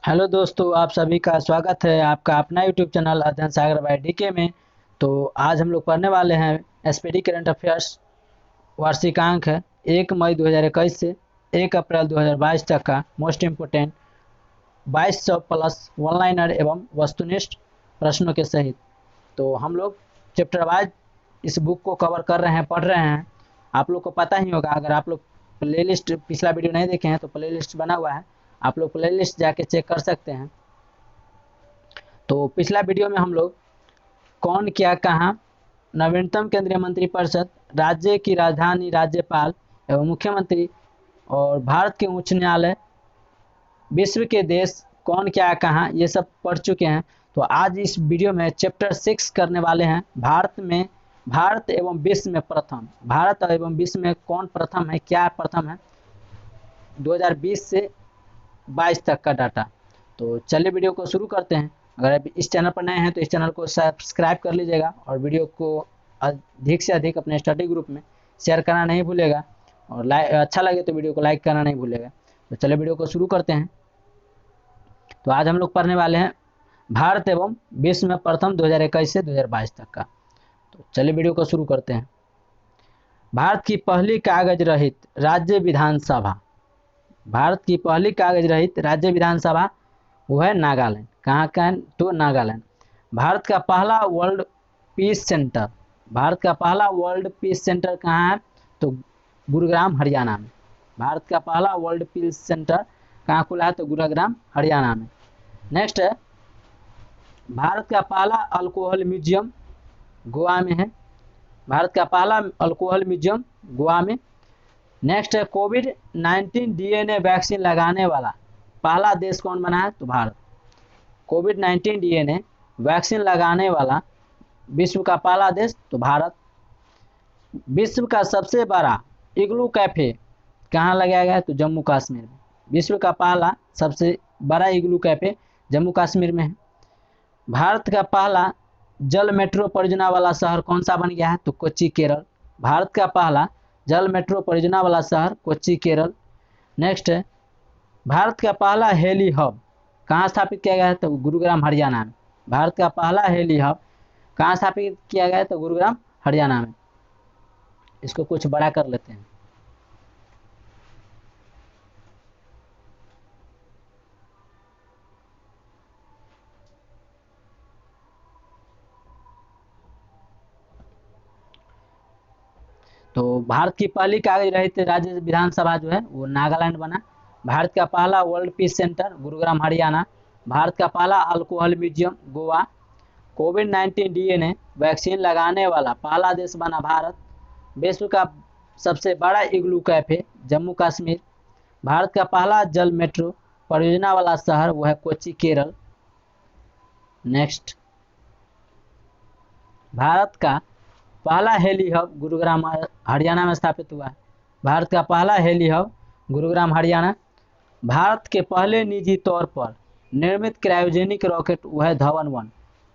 Hello दोस्तों, आप सभी का स्वागत है आपका अपना यूट्यूब चैनल अध्ययन सागर बाय डीके में। तो आज हम लोग पढ़ने वाले हैं एसपीडी करंट अफेयर्स वार्षिकांक है 1 मई 2021 से 1 अप्रैल 2022 तक का most important 2200 plus one liner एवं वस्तुनिष्ठ प्रश्नों के सहित। तो हम लोग चैप्टर वाइज इस बुक को कवर कर रहे हैं, पढ़ रहे हैं। आप लोग को पता ही होगा, अगर आप लोग प्लेलिस्ट पिछला वीडियो नहीं देखे हैं तो प्लेलिस्ट बना हुआ है, आप लोग प्लेलिस्ट जाके चेक कर सकते हैं। तो पिछला वीडियो में हम लोग कौन क्या कहाँ, नवीनतम केंद्रीय मंत्रिपरिषद, राज्य की राजधानी, राज्यपाल एवं मुख्यमंत्री और भारत के उच्च न्यायालय, विश्व के देश, कौन क्या कहाँ, ये सब पढ़ चुके हैं। तो आज इस वीडियो में चैप्टर 6 करने वाले हैं। भारत एवं विश्व में प्रथम, भारत एवं विश्व में कौन प्रथम है, क्या प्रथम है, 2020 से 22 तक का डाटा। तो चलिए वीडियो को शुरू करते हैं। अगर आप इस चैनल पर नए हैं तो इस चैनल को सब्सक्राइब कर लीजिएगा और वीडियो को अधिक से अधिक अपने स्टडी ग्रुप में शेयर करना नहीं भूलेगा, और अच्छा लगे तो वीडियो को लाइक करना नहीं भूलेगा। तो चलिए वीडियो को शुरू करते हैं। तो आज हम लोग पढ़ने वाले हैं भारत एवं विश्व में प्रथम 2021 से 2022 तक का। तो चलिए वीडियो को शुरू करते हैं। भारत की पहली कागज रहित राज्य विधानसभा, भारत की पहली कागज रहित राज्य विधानसभा वो है नागालैंड। कहाँ का है? तो नागालैंड। भारत का पहला वर्ल्ड पीस सेंटर, भारत का पहला वर्ल्ड पीस सेंटर कहाँ है? तो गुरुग्राम हरियाणा में। भारत का पहला वर्ल्ड पीस सेंटर कहाँ खुला है? तो गुरुग्राम हरियाणा में। नेक्स्ट है, भारत का पहला अल्कोहल म्यूजियम गोवा में है। भारत का पहला अल्कोहल म्यूजियम गोवा में। नेक्स्ट है, कोविड-19 डीएनए वैक्सीन लगाने वाला पहला देश कौन बना है? तो भारत। कोविड-19 डीएनए वैक्सीन लगाने वाला विश्व का पहला देश तो भारत। विश्व का सबसे बड़ा इग्लू कैफे कहाँ लगाया गया है? तो जम्मू कश्मीर में। विश्व का पहला सबसे बड़ा इग्लू कैफे जम्मू कश्मीर में है। भारत का पहला जल मेट्रो परियोजना वाला शहर कौन सा बन गया है? तो कोच्चि, केरल। भारत का पहला जल मेट्रो परियोजना वाला शहर कोच्चि, केरल। नेक्स्ट है, भारत का पहला हेली हब कहाँ स्थापित किया गया है? तो गुरुग्राम हरियाणा में। भारत का पहला हेली हब कहाँ स्थापित किया गया है? तो गुरुग्राम हरियाणा में। इसको कुछ बड़ा कर लेते हैं। तो भारत की पहली कागज रहित राज्य विधानसभा जो है वो नागालैंड बना। भारत का पहला world peace centre Gurugram Haryana. Bharat का पहला अल्कोहल म्यूजियम गोवा। कोविड-19 डीएनए वैक्सीन लगाने वाला पहला देश बना भारत। विश्व का सबसे बड़ा इग्लू कैफे जम्मू कश्मीर। भारत का पहला जल मेट्रो परियोजना वाला शहर वो है कोच्चि, केरल। नेक्स्ट, भारत का पहला हेली हब गुरुग्राम हरियाणा में स्थापित हुआ है। भारत का पहला हेली हब गुरुग्राम हरियाणा। भारत के पहले निजी तौर पर निर्मित क्रायोजेनिक रॉकेट वह है धवन 1।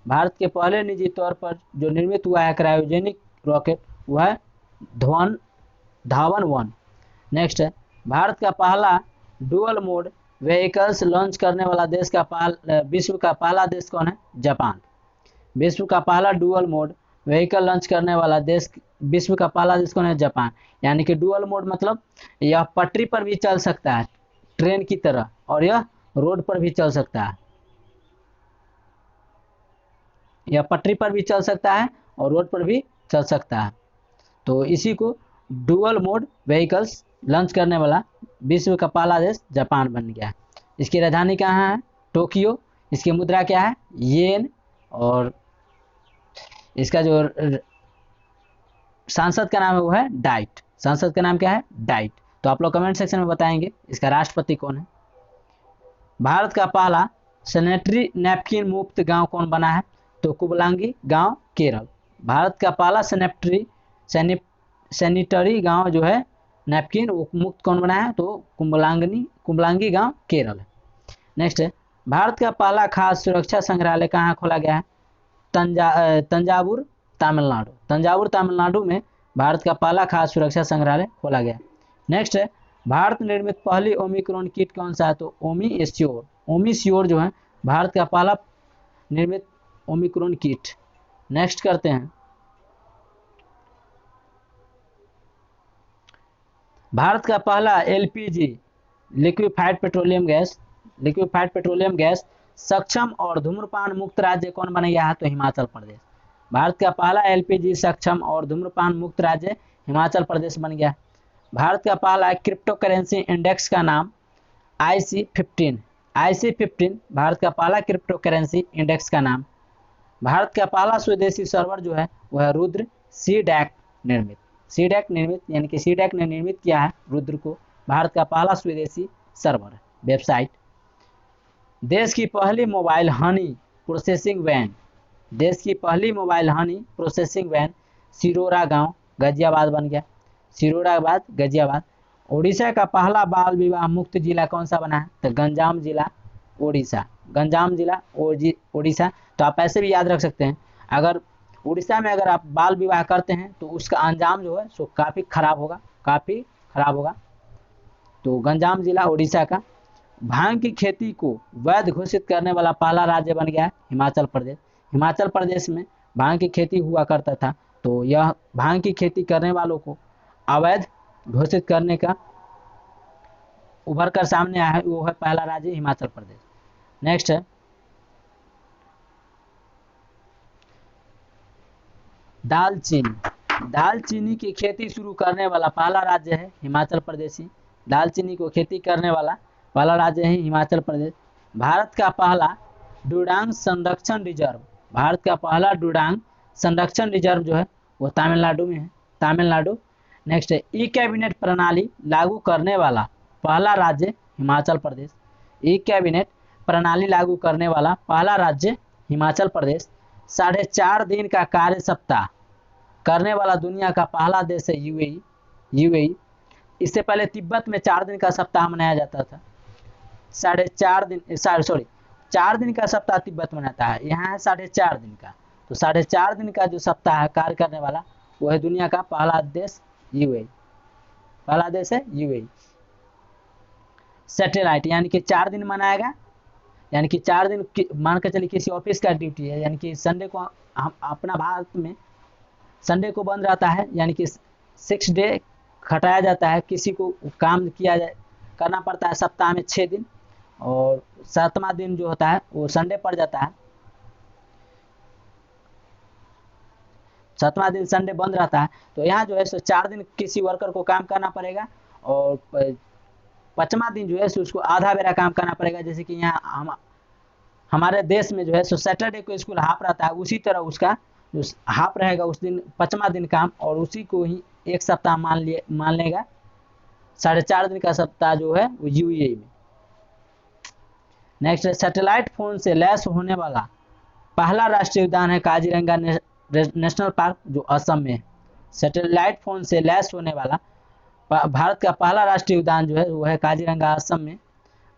भारत के पहले निजी तौर पर जो निर्मित हुआ है क्रायोजेनिक रॉकेट वह है धावन 1। नेक्स्ट है, भारत का पहला डुअल मोड व्हीकल्स लॉन्च करने वाला देश का विश्व का पहला देश कौन है? जापान। विश्व का पहला डुअल मोड व्हीकल लॉन्च करने वाला देश, विश्व का पहला देश कौन है? जापान। यानी कि डुअल मोड मतलब यह पटरी पर भी चल सकता है ट्रेन की तरह, और यह रोड पर भी चल सकता है। यह पटरी पर भी चल सकता है और रोड पर भी चल सकता है। तो इसी को डुअल मोड व्हीकल्स लॉन्च करने वाला विश्व का पहला देश जापान बन गया है। इसकी राजधानी कहाँ है? टोक्यो। इसकी मुद्रा क्या है? येन। और इसका जो सांसद का नाम है वो है डाइट। सांसद का नाम क्या है? डाइट। तो आप लोग कमेंट सेक्शन में बताएंगे इसका राष्ट्रपति कौन है। भारत का पहला सैनिटरी नैपकिन मुक्त गांव कौन बना है? तो कुंबलांगी गांव, केरल। भारत का पहला सैनिटरी गांव जो है नैपकिन मुक्त कौन बना है? तो कुंबलांगी गांव, केरल है। नेक्स्ट है, भारत का पहला खाद्य सुरक्षा संग्रहालय कहाँ खोला गया है? तंजावुर, तमिलनाडु। तंजावुर तमिलनाडु में भारत का पहला खाद्य सुरक्षा संग्रहालय खोला गया। नेक्स्ट है, भारत निर्मित पहली ओमिक्रॉन किट कौन सा है? तो ओमी एस्योर। ओमिश्योर जो है भारत का पहला निर्मित ओमिक्रॉन किट। नेक्स्ट करते हैं, भारत का पहला एलपीजी लिक्विफाइड पेट्रोलियम गैस सक्षम और धूम्रपान मुक्त राज्य कौन बन गया है? तो हिमाचल प्रदेश। भारत का पहला एलपीजी सक्षम और धूम्रपान मुक्त राज्य हिमाचल प्रदेश बन गया। भारत का पहला क्रिप्टो करेंसी इंडेक्स का नाम IC15 भारत का पहला क्रिप्टो करेंसी इंडेक्स का नाम। भारत का पहला स्वदेशी सर्वर जो है वह रुद्र सीडैक निर्मित यानी कि सीडैक ने निर्मित किया है रुद्र को। भारत का पहला स्वदेशी सर्वर वेबसाइट। देश की पहली mobile honey processing van Sirora गांव गाजियाबाद बन गया। गाजियाबाद। उड़ीसा का पहला बाल विवाह मुक्त जिला कौन सा बना है? तो गंजाम जिला उड़ीसा। तो आप ऐसे भी याद रख सकते हैं, अगर उड़ीसा में अगर आप बाल विवाह करते हैं तो उसका अंजाम जो है सो काफ़ी खराब होगा। तो गंजाम जिला उड़ीसा का। भांग की खेती को वैध घोषित करने वाला पहला राज्य बन गया है हिमाचल प्रदेश में भांग की खेती हुआ करता था, तो यह भांग की खेती करने वालों को अवैध घोषित करने का उभर कर सामने आया है, वो है पहला राज्य हिमाचल प्रदेश। नेक्स्ट है दालचीनी की खेती शुरू करने वाला पहला राज्य है हिमाचल प्रदेश। दालचीनी को खेती करने वाला पहला राज्य है हिमाचल प्रदेश। भारत का पहला डुडांग संरक्षण रिजर्व जो है वो तमिलनाडु में है। नेक्स्ट है ई कैबिनेट प्रणाली लागू करने वाला पहला राज्य हिमाचल प्रदेश। ई कैबिनेट प्रणाली लागू करने वाला पहला राज्य हिमाचल प्रदेश। 4.5 दिन का कार्य सप्ताह करने वाला दुनिया का पहला देश है यूएई। इससे पहले तिब्बत में 4 दिन का सप्ताह मनाया जाता था। 4 दिन का सप्ताह तिब्बत मनाता है, यहाँ है 4.5 दिन का। तो 4.5 दिन का जो सप्ताह है कार्य करने वाला वो है दुनिया का पहला देश यूएई। सैटेलाइट यानी कि 4 दिन मनाएगा, यानी कि 4 दिन मान के चलिए किसी ऑफिस का ड्यूटी है, यानी कि संडे को हम अपना भारत में संडे को बंद रहता है, यानी कि 6 डे घटाया जाता है। किसी को काम करना पड़ता है सप्ताह में 6 दिन, और 7वां दिन जो होता है वो संडे पड़ जाता है। 7वां दिन संडे बंद रहता है। तो यहाँ जो है सो 4 दिन किसी वर्कर को काम करना पड़ेगा, और 5वां दिन जो है सो उसको आधा बेरा काम करना पड़ेगा। जैसे कि यहाँ हमारे देश में जो है सो सैटरडे को स्कूल हाफ रहता है, उसी तरह उसका जो हाफ रहेगा उस दिन 5वां दिन काम, और उसी को ही एक सप्ताह मान लेगा। 4.5 दिन का सप्ताह जो है वो यूएई में। नेक्स्ट, सैटेलाइट फोन से लैस होने वाला पहला राष्ट्रीय उद्यान है काजीरंगा नेशनल पार्क, जो असम में है। सैटेलाइट फोन से लैस होने वाला भारत का पहला राष्ट्रीय उद्यान जो है वो है काजीरंगा असम में।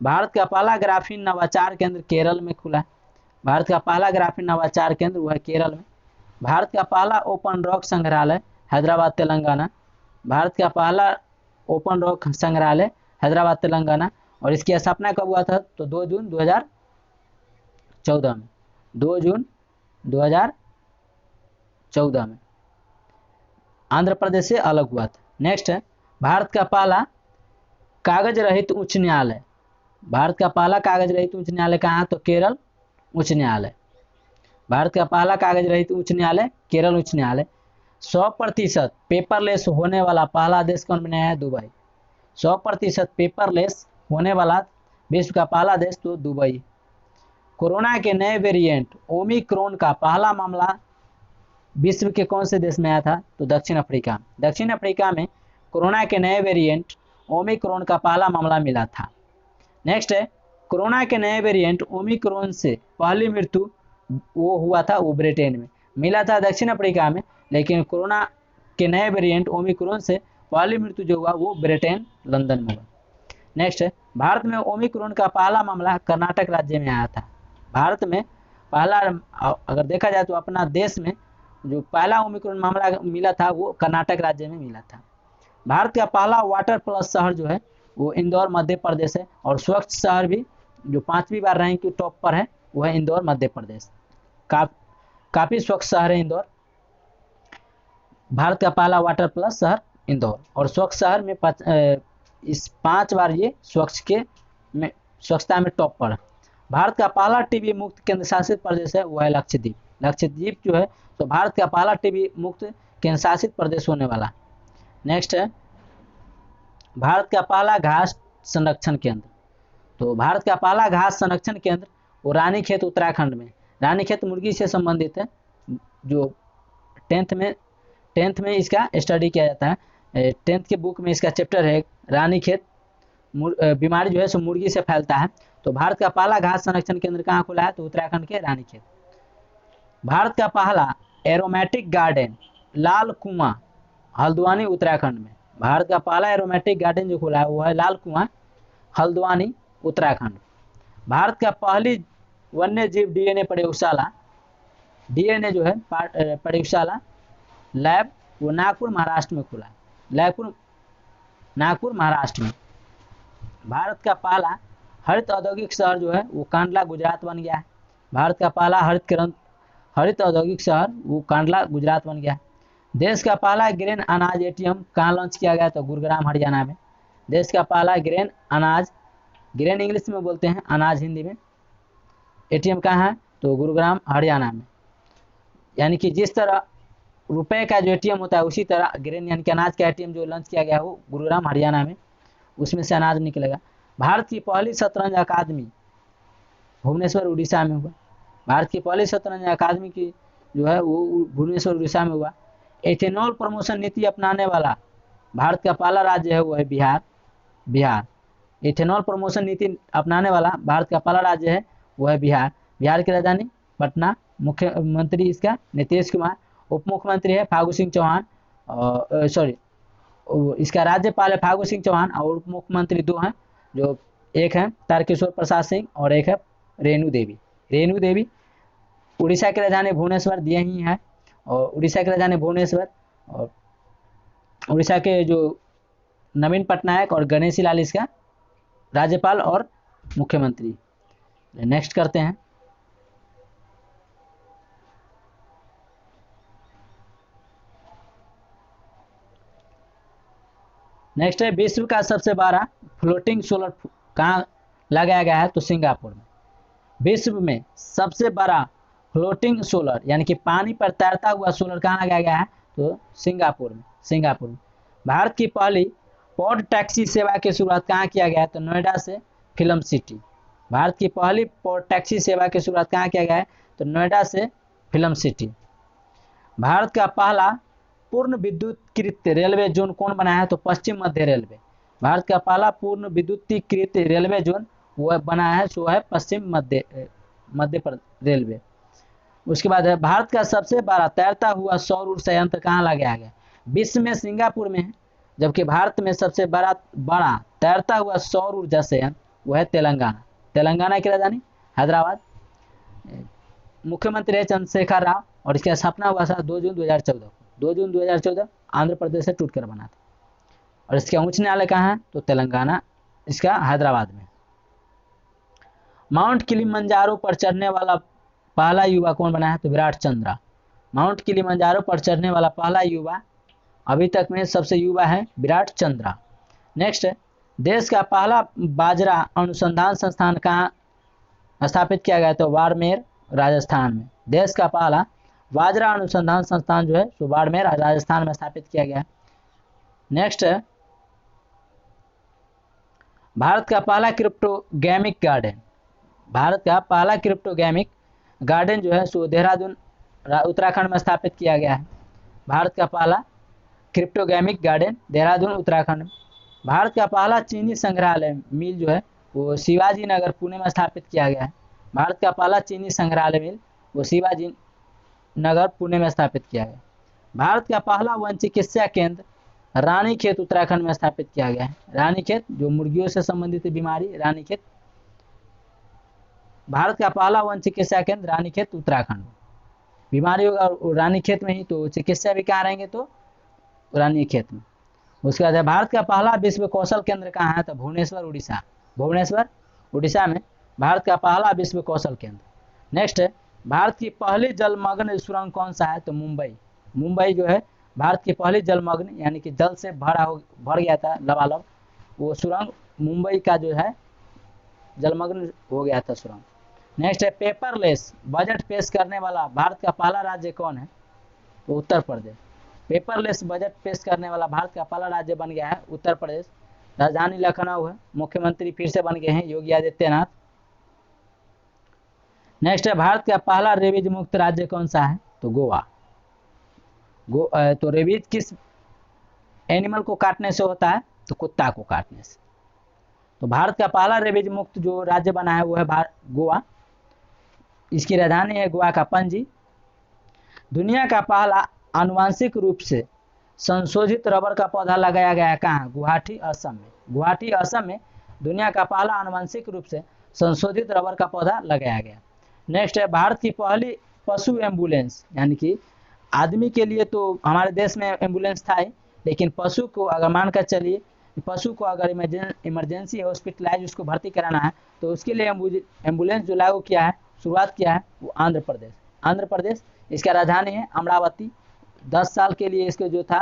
भारत का पहला ग्राफीन नवाचार केंद्र केरल में खुला है। भारत का पहला ग्राफीन नवाचार केंद्र वो है केरल में। भारत का पहला ओपन रॉक संग्रहालय हैदराबाद तेलंगाना। भारत का पहला ओपन रॉक संग्रहालय हैदराबाद तेलंगाना, और इसकी स्थापना कब हुआ था? तो 2 जून 2014 में। 2 जून 2014 में आंध्र प्रदेश से अलग हुआ था। नेक्स्ट है भारत का पहला कागज रहित उच्च न्यायालय। भारत का पहला कागज रहित उच्च न्यायालय कहाँ? तो केरल उच्च न्यायालय। भारत का पहला कागज रहित उच्च न्यायालय केरल उच्च न्यायालय। 100% पेपरलेस होने वाला पहला देश कौन बनाया है? दुबई। 100% पेपरलेस होने वाला विश्व का पहला देश तो दुबई। कोरोना के नए वेरिएंट ओमिक्रॉन का पहला मामला विश्व के कौन से देश में आया था? तो दक्षिण अफ्रीका। दक्षिण अफ्रीका में कोरोना के नए वेरिएंट ओमिक्रॉन का पहला मामला मिला था। नेक्स्ट है कोरोना के नए वेरिएंट ओमिक्रॉन से पहली मृत्यु वो हुआ था वो ब्रिटेन में मिला था, दक्षिण अफ्रीका में, लेकिन कोरोना के नए वेरिएंट ओमिक्रॉन से पहली मृत्यु जो हुआ वो ब्रिटेन लंदन में हुआ। नेक्स्ट है भारत में ओमिक्रॉन का पहला मामला कर्नाटक राज्य में आया था। भारत में पहला अगर देखा जाए तो अपना देश में जो पहला ओमिक्रॉन मामला मिला था वो कर्नाटक राज्य में मिला था। भारत का पहला वाटर प्लस शहर जो है वो इंदौर मध्य प्रदेश है, और स्वच्छ शहर भी जो 5वीं बार रैंक की टॉप पर है वो है इंदौर मध्य प्रदेश। काफ़ी स्वच्छ शहर है इंदौर। भारत का पहला वाटर प्लस शहर इंदौर, और स्वच्छ शहर में इस 5 बार ये स्वच्छता में टॉप पर है। भारत का पहला टीबी मुक्त केंद्र शासित प्रदेश है वो है लक्षद्वीप। लक्षद्वीप जो है तो भारत का पहला टीबी मुक्त केंद्र शासित प्रदेश होने वाला। नेक्स्ट है भारत का पहला घास संरक्षण केंद्र। तो भारत का पहला घास संरक्षण केंद्र वो रानीखेत उत्तराखंड में। रानीखेत मुर्गी से संबंधित है, जो 10th में इसका स्टडी किया जाता है। 10th के बुक में इसका चैप्टर है रानीखेत बीमारी जो है सो मुर्गी से फैलता है। तो भारत का पहला घास संरक्षण केंद्र कहाँ खुला है, तो उत्तराखंड के रानीखेत। भारत का पहला एरोमेटिक गार्डन लाल कुआं हल्द्वानी उत्तराखंड में। भारत का पहला एरोमेटिक गार्डन जो खुला है वो है लाल कुआं हल्द्वानी उत्तराखंड। भारत का पहली वन्य जीव डीएनए प्रयोगशाला, डीएनए जो है प्रयोगशाला लैब वो नागपुर महाराष्ट्र में खुला है। नागपुर महाराष्ट्र में। भारत का पहला हरित औद्योगिक शहर जो है वो कांडला गुजरात बन गया है। भारत का पहला हरित औद्योगिक शहर वो कांडला गुजरात बन गया है। देश का पहला ग्रेन अनाज एटीएम कहाँ लॉन्च किया गया, तो गुरुग्राम हरियाणा में। देश का पहला ग्रेन अनाज, ग्रेन इंग्लिश में बोलते हैं, अनाज हिंदी में, एटीएम कहाँ है, तो गुरुग्राम हरियाणा में। यानी कि जिस तरह रुपए का जो एटीएम होता है उसी तरह ग्रेन यानी कि अनाज का एटीएम जो लॉन्च किया गया वो गुरुग्राम हरियाणा में, उसमें से अनाज निकलेगा। भारत की पहली शतरंज अकादमी भुवनेश्वर उड़ीसा में हुआ। भारत की पहली शतरंज अकादमी की जो है वो भुवनेश्वर उड़ीसा में हुआ। एथेनॉल प्रमोशन नीति अपनाने वाला भारत का पहला राज्य है वो है बिहार। एथेनॉल प्रमोशन नीति अपनाने वाला भारत का पहला राज्य है वो है बिहार। बिहार की राजधानी पटना। मुख्यमंत्री इसका नीतीश कुमार। उप मुख्यमंत्री है फागू सिंह चौहान, इसका राज्यपाल है फागू सिंह चौहान, और उप मुख्यमंत्री 2 हैं, जो एक है तारकिशोर प्रसाद सिंह और एक है रेणु देवी। उड़ीसा की राजधानी भुवनेश्वर दिए ही है, और उड़ीसा की राजधानी भुवनेश्वर, और उड़ीसा के जो नवीन पटनायक और गणेशी लाल इसका राज्यपाल और मुख्यमंत्री। नेक्स्ट करते हैं। नेक्स्ट है विश्व का सबसे बड़ा फ्लोटिंग सोलर कहाँ लगाया गया है, तो सिंगापुर में। विश्व में सबसे बड़ा फ्लोटिंग सोलर यानी कि पानी पर तैरता हुआ सोलर कहाँ लगाया गया है, तो सिंगापुर में। भारत की पहली पॉड टैक्सी सेवा की शुरुआत कहाँ किया गया है, तो नोएडा से फिल्म सिटी। भारत की पहली पॉड टैक्सी सेवा की शुरुआत कहाँ किया गया है, तो नोएडा से फिल्म सिटी। भारत का पहला पूर्ण विद्युतीकृत रेलवे जोन कौन बनाया है, तो पश्चिम मध्य रेलवे। भारत का पहला पूर्ण विद्युतीकृत रेलवे जोन वो बनाया है सो है पश्चिम मध्य रेलवे। उसके बाद है भारत का सबसे बड़ा तैरता हुआ सौर ऊर्जा संयंत्र कहाँ लगाया गया, विश्व में सिंगापुर में है, जबकि भारत में सबसे बड़ा तैरता हुआ सौर ऊर्जा संयंत्र वो है तेलंगाना की राजधानी हैदराबाद। मुख्यमंत्री है चंद्रशेखर राव, और इसका स्थापना हुआ था 2 जून 2014 आंध्र प्रदेश से टूटकर बना था। और इसका उच्च न्यायालय कहाँ है, तो तेलंगाना, इसका हैदराबाद में। माउंट किलिमंजारो पर चढ़ने वाला पहला युवा कौन बना है, तो विराट चंद्रा। माउंट किलिमंजारो पर चढ़ने वाला पहला युवा अभी तक में सबसे युवा है विराट चंद्रा। नेक्स्ट है देश का पहला बाजरा अनुसंधान संस्थान कहाँ स्थापित किया गया, तो बाड़मेर राजस्थान में। देश का पहला बाजरा अनुसंधान संस्थान जो है सो बाड़मेर राजस्थान में स्थापित किया गया है। नेक्स्ट है भारत का पहला क्रिप्टोगेमिक गार्डन। भारत का पहला क्रिप्टोगेमिक गार्डन जो है सो देहरादून उत्तराखंड में स्थापित किया गया है। भारत का पहला क्रिप्टोगेमिक गार्डन देहरादून उत्तराखंड में। भारत का पहला चीनी संग्रहालय मिल जो है वो शिवाजी नगर पुणे में स्थापित किया गया है। भारत का पहला चीनी संग्रहालय मिल वो शिवाजी नगर पुणे में स्थापित किया गया। भारत का पहला वन चिकित्सा केंद्र रानीखेत उत्तराखंड में स्थापित किया गया है। रानीखेत जो मुर्गियों से संबंधित बीमारी, रानीखेत। भारत का पहला वन चिकित्सा केंद्र रानीखेत उत्तराखंड में। बीमारी होगा रानीखेत में ही, तो चिकित्सा भी कहाँ रहेंगे, तो रानीखेत में। उसके बाद भारत का पहला विश्व कौशल केंद्र कहाँ है, तो भुवनेश्वर उड़ीसा में। भारत का पहला विश्व कौशल केंद्र। नेक्स्ट है, भारत की पहली जलमग्न सुरंग कौन सा है? तो मुंबई। मुंबई जो है भारत की पहली जलमग्न यानी कि जल से भर गया था लबालब, वो सुरंग मुंबई का जो है जलमग्न हो गया था सुरंग। नेक्स्ट है, पेपरलेस बजट पेश करने वाला भारत का पहला राज्य कौन है? तो उत्तर प्रदेश। पेपरलेस बजट पेश करने वाला भारत का पहला राज्य बन गया है उत्तर प्रदेश। राजधानी लखनऊ है। मुख्यमंत्री फिर से बन गए हैं योगी आदित्यनाथ। नेक्स्ट है, भारत का पहला रेबीज मुक्त राज्य कौन सा है? तो गोवा। तो रेबीज किस एनिमल को काटने से होता है? तो कुत्ता को काटने से। तो भारत का पहला रेबीज मुक्त जो राज्य बना है वो है गोवा। इसकी राजधानी है गोवा का पणजी। दुनिया का पहला आनुवांशिक रूप से संशोधित रबर का पौधा लगाया गया है कहाँ? गुवाहाटी असम में। गुवाहाटी असम में दुनिया का पहला आनुवांशिक रूप से संशोधित रबर का पौधा लगाया गया। नेक्स्ट है, भारत की पहली पशु एम्बुलेंस, यानी कि आदमी के लिए तो हमारे देश में एम्बुलेंस था ही, लेकिन पशु को अगर मानकर चलिए, पशु को अगर इमरजेंसी हॉस्पिटलाइज उसको भर्ती कराना है तो उसके लिए एम्बुलेंस जो लागू किया है, शुरुआत किया है वो आंध्र प्रदेश। आंध्र प्रदेश, इसका राजधानी है अमरावती। 10 साल के लिए इसको जो था,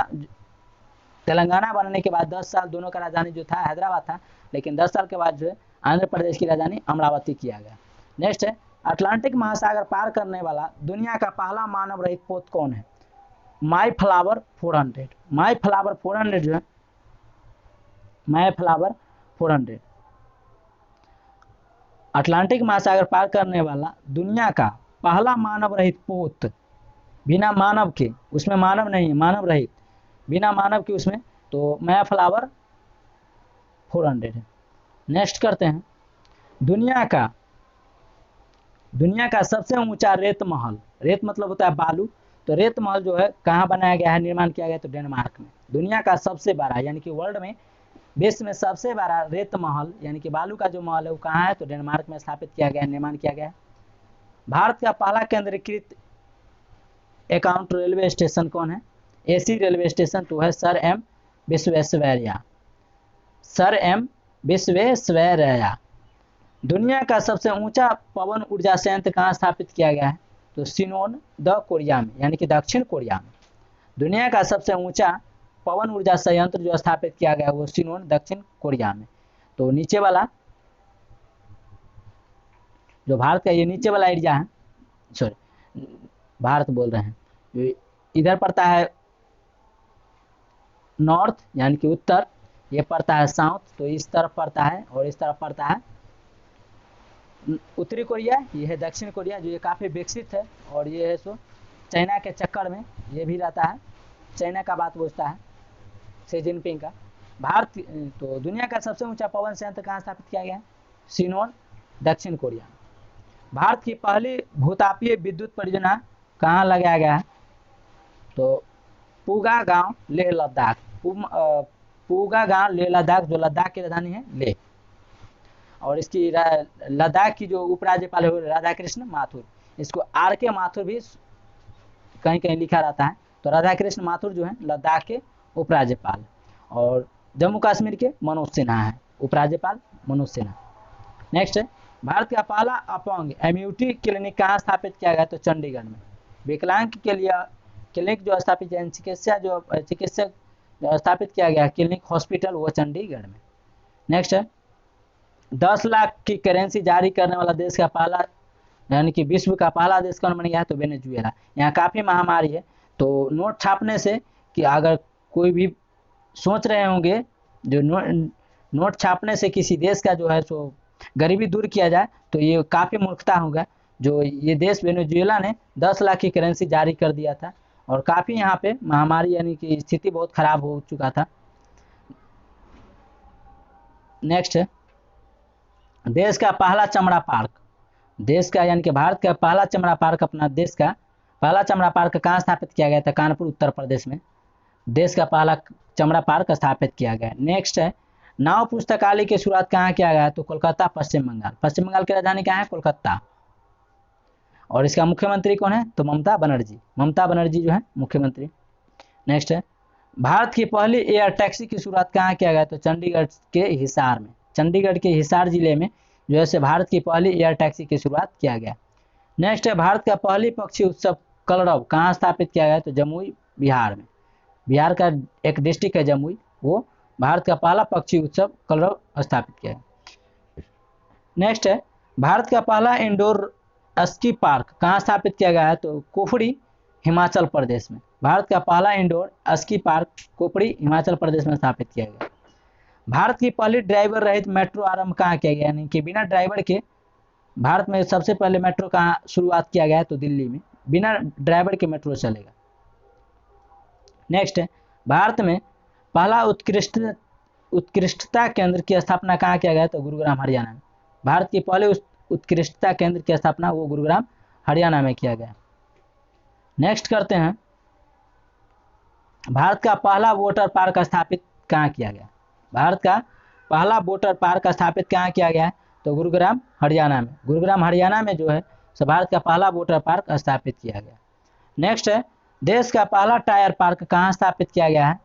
तेलंगाना बनने के बाद 10 साल दोनों का राजधानी जो था हैदराबाद था, लेकिन 10 साल के बाद जो है आंध्र प्रदेश की राजधानी अमरावती किया गया। नेक्स्ट है, अटलांटिक महासागर पार करने वाला दुनिया का पहला मानव रहित पोत कौन है? माई फ्लावर 400। माई फ्लावर 400 जो है, माई फ्लावर 400 अटलांटिक महासागर पार करने वाला दुनिया का पहला मानव रहित पोत, बिना मानव के, उसमें मानव नहीं है, मानव रहित, बिना मानव के उसमें, तो माई फ्लावर 400 है। नेक्स्ट करते हैं, दुनिया का सबसे ऊंचा रेत महल, रेत मतलब होता है बालू, तो रेत महल जो है कहाँ बनाया गया है, निर्माण किया गया? तो डेनमार्क में। दुनिया का सबसे बड़ा यानी कि वर्ल्ड में, विश्व में सबसे बड़ा रेत महल यानी कि बालू का जो महल है वो कहाँ है? तो डेनमार्क में स्थापित किया गया, निर्माण किया गया। भारत का पहला केंद्रीकृत अकाउंट रेलवे स्टेशन कौन है? एसी रेलवे स्टेशन तो है sir M Visvesvaraya. Sir M Visvesvaraya. दुनिया का सबसे ऊंचा पवन ऊर्जा संयंत्र कहाँ स्थापित किया गया है? तो सिनोन द कोरिया में, यानी कि दक्षिण कोरिया में। दुनिया का सबसे ऊंचा पवन ऊर्जा संयंत्र जो स्थापित किया गया है वो सिनोन दक्षिण कोरिया में। तो नीचे वाला जो भारत का ये नीचे वाला एरिया है, सॉरी भारत बोल रहे हैं, इधर पड़ता है नॉर्थ यानी कि उत्तर, ये पड़ता है साउथ, तो इस तरफ पड़ता है, और इस तरफ पड़ता है उत्तरी कोरिया, ये है दक्षिण कोरिया जो ये काफ़ी विकसित है, और ये है सो चाइना के चक्कर में ये भी रहता है, चाइना का बात पूछता है शी जिनपिंग का। भारत तो दुनिया का सबसे ऊंचा पवन संयंत्र कहाँ स्थापित किया गया है? सिनोन दक्षिण कोरिया। भारत की पहली भूतापीय विद्युत परियोजना कहाँ लगाया गया है? तो पूगा गांव लेह लद्दाख। पूगा गांव लेह लद्दाख, जो लद्दाख की राजधानी है लेह, और इसकी लद्दाख की जो उपराज्यपाल है राधा कृष्ण माथुर, इसको आर के माथुर भी कहीं कहीं लिखा रहता है, तो राधा कृष्ण माथुर जो है लद्दाख के उपराज्यपाल, और जम्मू कश्मीर के मनोज सिन्हा है उपराज्यपाल, मनोज सिन्हा। नेक्स्ट है, भारत का पहला अपंग एम्यूटी क्लिनिक कहाँ स्थापित किया गया? तो चंडीगढ़ में। विकलांग के लिए क्लिनिक जो स्थापित है, चिकित्सक जो स्थापित किया गया क्लिनिक हॉस्पिटल, वो चंडीगढ़ में। नेक्स्ट है, 10 लाख की करेंसी जारी करने वाला देश का पहला, यानी कि विश्व का पहला देश कौन बन गया है? तो वेनेजुएला। यहाँ काफ़ी महामारी है, तो नोट छापने से, कि अगर कोई भी सोच रहे होंगे जो नोट छापने से किसी देश का जो है सो गरीबी दूर किया जाए, तो ये काफ़ी मूर्खता होगा। जो ये देश वेनेजुएला ने 10 लाख की करेंसी जारी कर दिया था, और काफ़ी यहाँ पे महामारी यानी कि स्थिति बहुत खराब हो चुका था। नेक्स्ट है, देश का पहला चमड़ा पार्क, देश का यानी कि भारत का पहला चमड़ा पार्क, अपना देश का पहला चमड़ा पार्क कहाँ स्थापित किया गया था? कानपुर उत्तर प्रदेश में देश का पहला चमड़ा पार्क स्थापित किया गया। नेक्स्ट है, नाव पुस्तकालय की शुरुआत कहाँ किया गया? तो कोलकाता पश्चिम बंगाल। पश्चिम बंगाल की राजधानी कहाँ है? कोलकाता। और इसका मुख्यमंत्री कौन है? तो ममता बनर्जी। ममता बनर्जी जो है मुख्यमंत्री। नेक्स्ट है, भारत की पहली एयर टैक्सी की शुरुआत कहाँ किया गया? तो चंडीगढ़ के हिसार में। चंडीगढ़ के हिसार जिले में जो है भारत की पहली एयर टैक्सी की शुरुआत किया गया। नेक्स्ट है भारत का पहली पक्षी उत्सव कलरव कहाँ स्थापित किया गया, तो जमुई बिहार में। बिहार का एक डिस्ट्रिक्ट है जमुई, वो भारत का पहला पक्षी उत्सव कलरव स्थापित किया गया। नेक्स्ट है भारत का पहला इंडोर स्की पार्क कहाँ स्थापित किया गया है, तो कुफरी हिमाचल प्रदेश में। भारत का पहला indoor ski park Kufri Himachal Pradesh में स्थापित किया गया। भारत की पहली ड्राइवर रहित मेट्रो आरंभ कहाँ किया गया, यानी कि बिना ड्राइवर के भारत में सबसे पहले मेट्रो कहाँ शुरुआत किया गया है, तो दिल्ली में बिना ड्राइवर के मेट्रो चलेगा। नेक्स्ट है भारत में पहला उत्कृष्टता केंद्र की स्थापना कहाँ किया गया, तो गुरुग्राम हरियाणा में। भारत की पहले उत्कृष्टता केंद्र की स्थापना वो गुरुग्राम हरियाणा में किया गया। नेक्स्ट करते हैं भारत का पहला वाटर पार्क स्थापित कहाँ किया गया। भारत का पहला वाटर पार्क स्थापित कहाँ किया गया है, तो गुरुग्राम हरियाणा में। गुरुग्राम हरियाणा में जो है सो भारत का पहला वाटर पार्क स्थापित किया गया। नेक्स्ट है देश का पहला टायर पार्क कहाँ स्थापित किया गया है,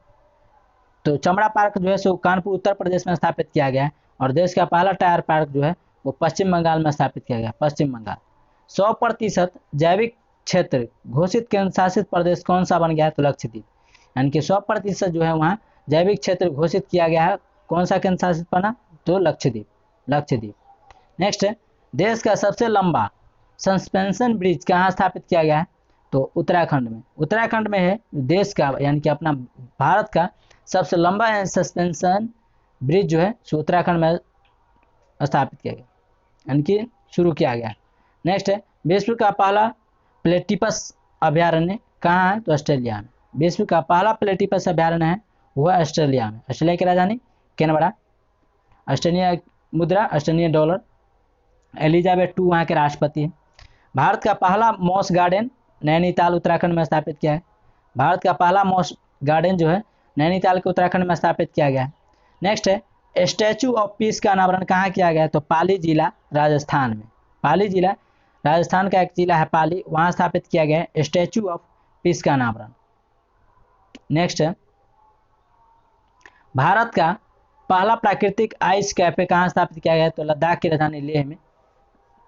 तो चमड़ा पार्क जो है सो कानपुर उत्तर प्रदेश में स्थापित किया गया है। और देश का पहला टायर पार्क जो है वो पश्चिम बंगाल में स्थापित किया गया, पश्चिम बंगाल। 100% जैविक क्षेत्र घोषित केंद्र शासित प्रदेश कौन सा बन गया है, तो लक्षद्वीप। यानी कि 100% जो है वहाँ जैविक क्षेत्र घोषित किया गया है, कौन सा केंद्र शासित बना, तो लक्षद्वीप, लक्षद्वीप। नेक्स्ट है देश का सबसे लंबा सस्पेंशन ब्रिज कहाँ स्थापित किया गया है, तो उत्तराखंड में। उत्तराखंड में है देश का यानी कि अपना भारत का सबसे लंबा सस्पेंशन ब्रिज जो है सो उत्तराखंड में स्थापित किया गया, यानी कि शुरू किया गया। नेक्स्ट है विश्व का पहला प्लेटिपस अभयारण्य कहाँ है, तो ऑस्ट्रेलिया में। विश्व का पहला प्लेटिपस अभयारण्य है वह ऑस्ट्रेलिया में। ऑस्ट्रेलिया की राजधानी कैनबरा। ऑस्ट्रेलिया मुद्रा ऑस्ट्रेलिया डॉलर। एलिजाबेथ II वहाँ के राष्ट्रपति हैं। भारत का पहला मॉस गार्डन नैनीताल उत्तराखंड में स्थापित किया है। भारत का पहला मॉस गार्डन जो है नैनीताल के उत्तराखंड में स्थापित किया गया है। नेक्स्ट है स्टैचू ऑफ पीस का अनावरण कहाँ किया गया है, तो पाली जिला राजस्थान में। पाली जिला राजस्थान का एक जिला है पाली, वहाँ स्थापित किया गया है स्टैचू ऑफ पीस का अनावरण। नेक्स्ट है भारत का पहला प्राकृतिक आइस कैफे कहाँ स्थापित किया गया है, तो लद्दाख की राजधानी लेह में।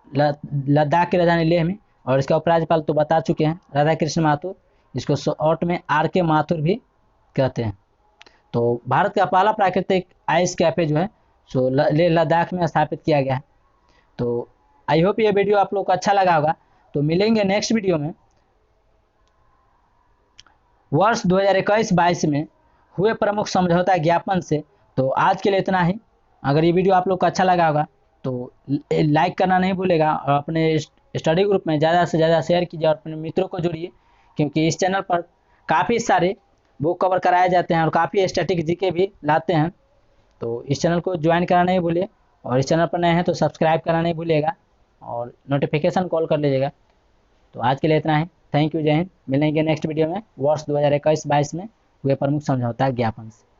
लद्दाख की राजधानी लेह में। और इसका उपराज्यपाल तो बता चुके हैं राधा कृष्ण माथुर, इसको शॉर्ट में RK माथुर भी कहते हैं। तो भारत का पहला प्राकृतिक आइस कैफे जो है सो लेह लद्दाख में स्थापित किया गया है। तो आई होप ये वीडियो आप लोग को अच्छा लगा होगा। तो मिलेंगे नेक्स्ट वीडियो में वर्ष 2021-22 में हुए प्रमुख समझौता ज्ञापन से। तो आज के लिए इतना ही। अगर ये वीडियो आप लोग को अच्छा लगा होगा तो लाइक करना नहीं भूलेगा और अपने स्टडी ग्रुप में ज़्यादा से ज़्यादा शेयर कीजिए और अपने मित्रों को जोड़िए, क्योंकि इस चैनल पर काफ़ी सारे बुक कवर कराए जाते हैं और काफ़ी स्टैटिक जीके भी लाते हैं। तो इस चैनल को ज्वाइन करना नहीं भूलिए और इस चैनल पर नए हैं तो सब्सक्राइब करना नहीं भूलिएगा और नोटिफिकेशन कॉल कर लीजिएगा। तो आज के लिए इतना ही। थैंक यू, जय हिंद। मिलेंगे नेक्स्ट वीडियो में वर्ष 2021-22 में हुए प्रमुख समझौता ज्ञापन से।